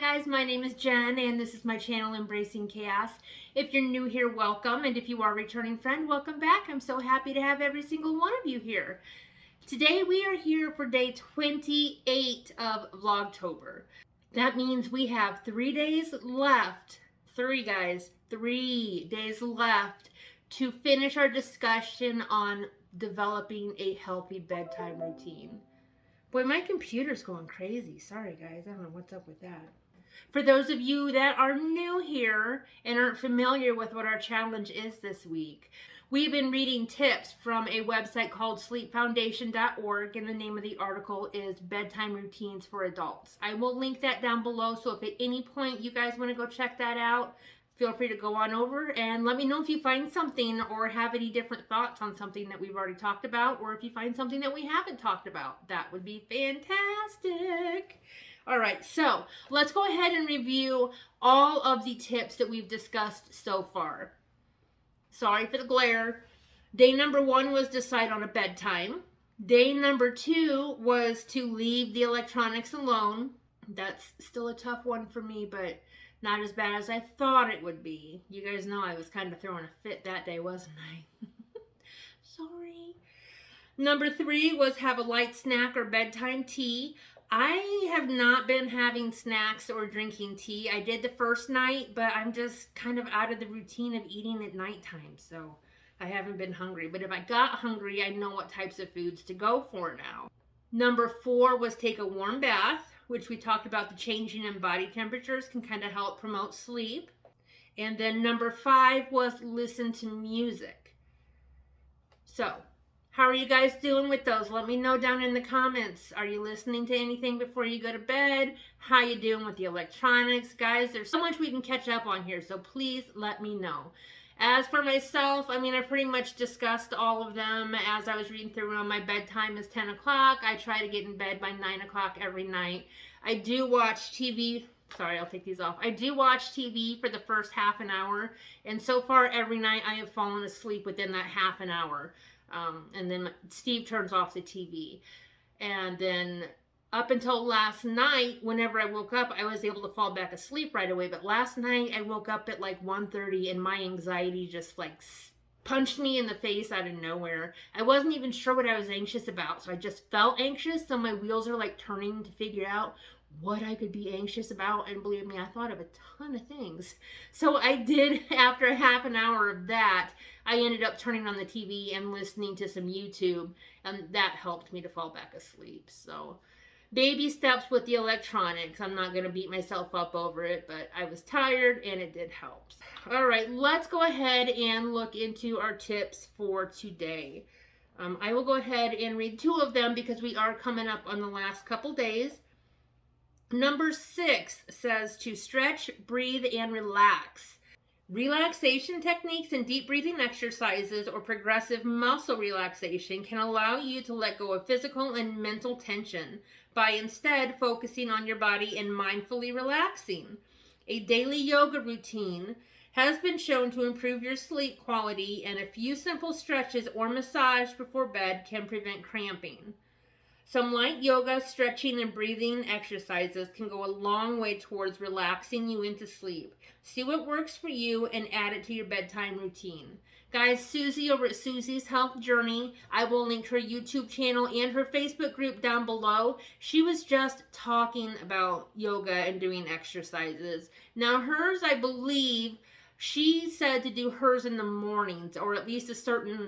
guys, my name is Jen and this is my channel Embracing Chaos. If you're new here, welcome, and if you are a returning friend, welcome back. I'm so happy to have every single one of you here. Today we are here for day 28 of Vlogtober. That means we have 3 days left. 3 days left to finish our discussion on developing a healthy bedtime routine. Boy, my computer's going crazy. Sorry, guys. I don't know what's up with that. For those of you that are new here and aren't familiar with what our challenge is this week, we've been reading tips from a website called sleepfoundation.org, and the name of the article is Bedtime Routines for Adults. I will link that down below, so if at any point you guys want to go check that out, feel free to go on over and let me know if you find something or have any different thoughts on something that we've already talked about, or if you find something that we haven't talked about. That would be fantastic. All right, so let's go ahead and review all of the tips that we've discussed so far. Sorry for the glare. Day number 1 was decide on a bedtime. Day number 2 was to leave the electronics alone. That's still a tough one for me, but not as bad as I thought it would be. You guys know I was kind of throwing a fit that day, wasn't I? Sorry. Number 3 was have a light snack or bedtime tea. I have not been having snacks or drinking tea. I did the first night, but I'm just kind of out of the routine of eating at nighttime, so I haven't been hungry. But if I got hungry, I know what types of foods to go for now. Number 4 was take a warm bath, which we talked about the changing in body temperatures can kind of help promote sleep. And then number 5 was listen to music. So, how are you guys doing with those? Let me know down in the comments. Are you listening to anything before you go to bed? How you doing with the electronics? Guys, there's so much we can catch up on here, so please let me know. As for myself, I pretty much discussed all of them as I was reading through them. My bedtime is 10 o'clock. I try to get in bed by 9 o'clock every night. I do watch TV. Sorry, I'll take these off. I do watch TV for the first half an hour. And so far, every night, I have fallen asleep within that half an hour. And then Steve turns off the TV. And then up until last night, whenever I woke up, I was able to fall back asleep right away. But last night, I woke up at like 1:30 and my anxiety just like punched me in the face out of nowhere. I wasn't even sure what I was anxious about, so I just felt anxious. So my wheels are like turning to figure out what I could be anxious about. And believe me, I thought of a ton of things. So I did, after a half an hour of that, I ended up turning on the TV and listening to some YouTube. And that helped me to fall back asleep. So baby steps with the electronics. I'm not going to beat myself up over it, but I was tired and it did help. All right, let's go ahead and look into our tips for today. I will go ahead and read 2 of them because we are coming up on the last couple days. Number 6 says to stretch, breathe, and relax. Relaxation techniques and deep breathing exercises or progressive muscle relaxation can allow you to let go of physical and mental tension by instead focusing on your body and mindfully relaxing. A daily yoga routine has been shown to improve your sleep quality, and a few simple stretches or massage before bed can prevent cramping. Some light yoga, stretching, and breathing exercises can go a long way towards relaxing you into sleep. See what works for you and add it to your bedtime routine. Guys, Suzy over at Suzy's Health Journey, I will link her YouTube channel and her Facebook group down below. She was just talking about yoga and doing exercises. Now hers, I believe, she said to do hers in the mornings, or at least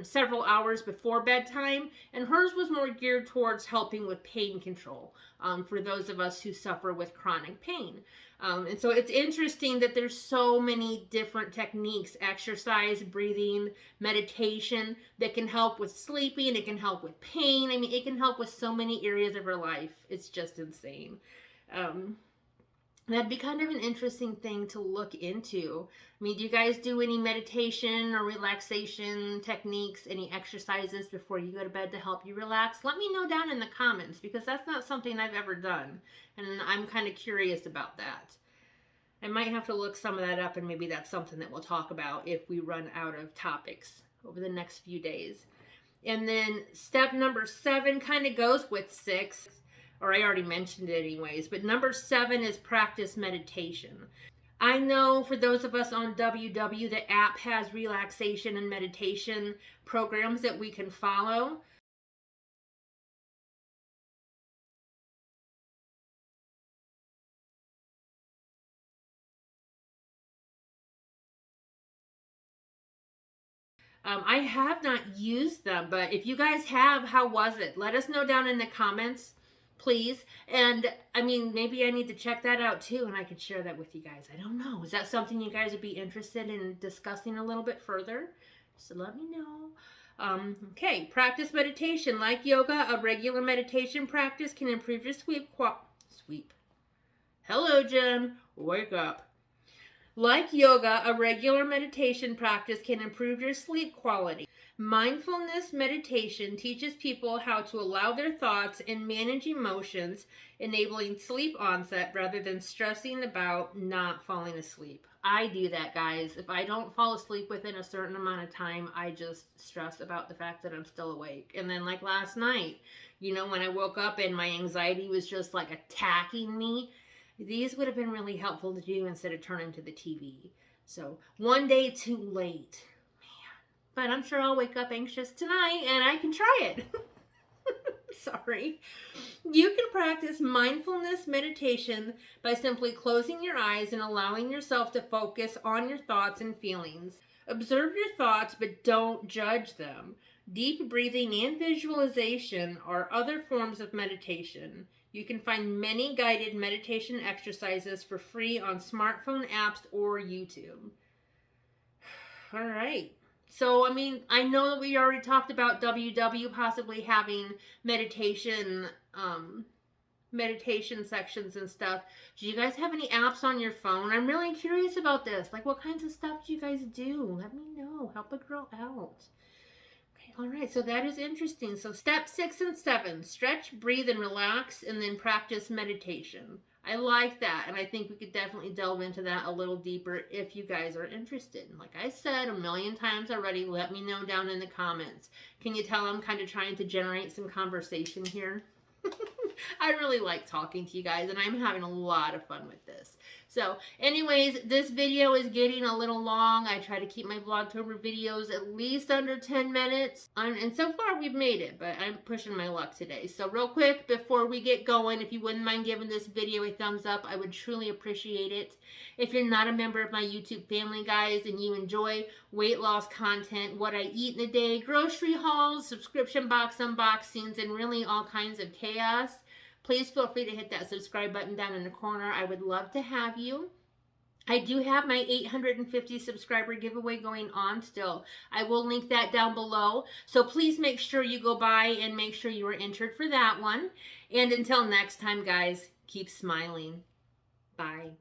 several hours before bedtime, and hers was more geared towards helping with pain control for those of us who suffer with chronic pain. And so it's interesting that there's so many different techniques, exercise, breathing, meditation, that can help with sleeping, it can help with pain. It can help with so many areas of our life. It's just insane. That'd be kind of an interesting thing to look into. Do you guys do any meditation or relaxation techniques, any exercises before you go to bed to help you relax? Let me know down in the comments, because that's not something I've ever done, and I'm kind of curious about that. I might have to look some of that up, and maybe that's something that we'll talk about if we run out of topics over the next few days. And then step number 7 kind of goes with 6. or I already mentioned it anyways, but number 7 is practice meditation. I know for those of us on WW, the app has relaxation and meditation programs that we can follow. I have not used them, but if you guys have, how was it? Let us know down in the comments, please. And I mean, maybe I need to check that out too, and I could share that with you guys. I don't know. Is that something you guys would be interested in discussing a little bit further? So let me know. Okay, practice meditation. Like yoga, a regular meditation practice can improve your sleep. Hello, Jen. Wake up. Like yoga, a regular meditation practice can improve your sleep quality. Mindfulness meditation teaches people how to allow their thoughts and manage emotions, enabling sleep onset rather than stressing about not falling asleep. I do that, guys. If I don't fall asleep within a certain amount of time, I just stress about the fact that I'm still awake. And then, like last night, when I woke up and my anxiety was just like attacking me, these would have been really helpful to do instead of turning to the TV. So, one day too late. Man. But I'm sure I'll wake up anxious tonight and I can try it. Sorry. You can practice mindfulness meditation by simply closing your eyes and allowing yourself to focus on your thoughts and feelings. Observe your thoughts, but don't judge them. Deep breathing and visualization are other forms of meditation. You can find many guided meditation exercises for free on smartphone apps or YouTube. All right. So, I mean, I know that we already talked about WW possibly having meditation sections and stuff. Do you guys have any apps on your phone? I'm really curious about this. Like, what kinds of stuff do you guys do? Let me know. Help a girl out. All right, so that is interesting. So step 6 and 7, stretch, breathe, and relax, and then practice meditation. I like that, and I think we could definitely delve into that a little deeper if you guys are interested. Like I said a million times already, let me know down in the comments. Can you tell I'm kind of trying to generate some conversation here? I really like talking to you guys, and I'm having a lot of fun with this. So, anyways, this video is getting a little long. I try to keep my Vlogtober videos at least under 10 minutes. And so far, we've made it, but I'm pushing my luck today. So, real quick, before we get going, if you wouldn't mind giving this video a thumbs up, I would truly appreciate it. If you're not a member of my YouTube family, guys, and you enjoy weight loss content, what I eat in a day, grocery hauls, subscription box unboxings, and really all kinds of chaos, please feel free to hit that subscribe button down in the corner. I would love to have you. I do have my 850 subscriber giveaway going on still. I will link that down below. So please make sure you go by and make sure you are entered for that one. And until next time, guys, keep smiling. Bye.